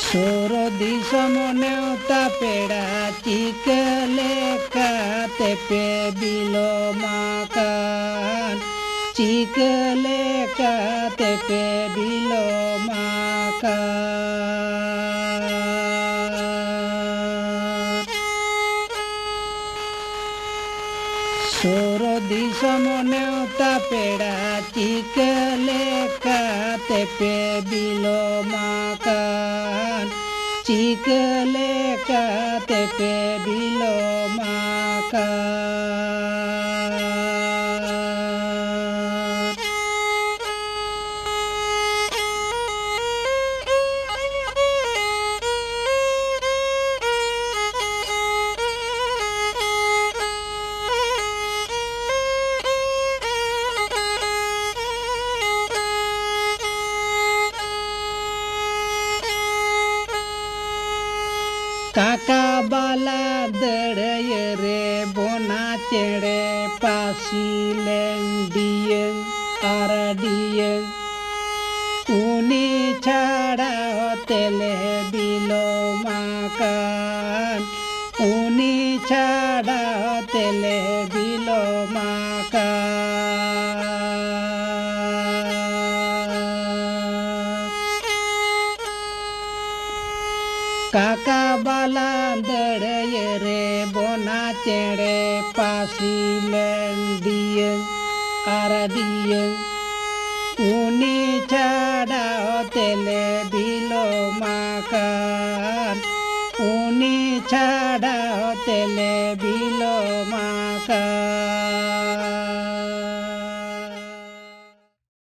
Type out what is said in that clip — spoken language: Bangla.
সরদি সমনেওতা পেড়া চিকলে কাতে পে বিল মাকান চিকলে কাতে পে বিল মাকান সরদি সমনেওতা পেড়া চিকলে কাতে পে বিল মাকান চিকলে কাতে পে বিল মাকান কাকা বালা দড়য় রে বোনা চেড়ে পাশিলেন দিয়ে আর দিয়ে উনি ছাড়া তেলে বিল মাকান উনি ছাড়া তেলে বিল মাকান কাকা বালা দড়য় রে বোনা চেড়ে পাশিলেন দিয়ে আর দিয়ে উনি ছাড়া তেলে বিল মাকান উনি ছাড়া তেলে বিল মা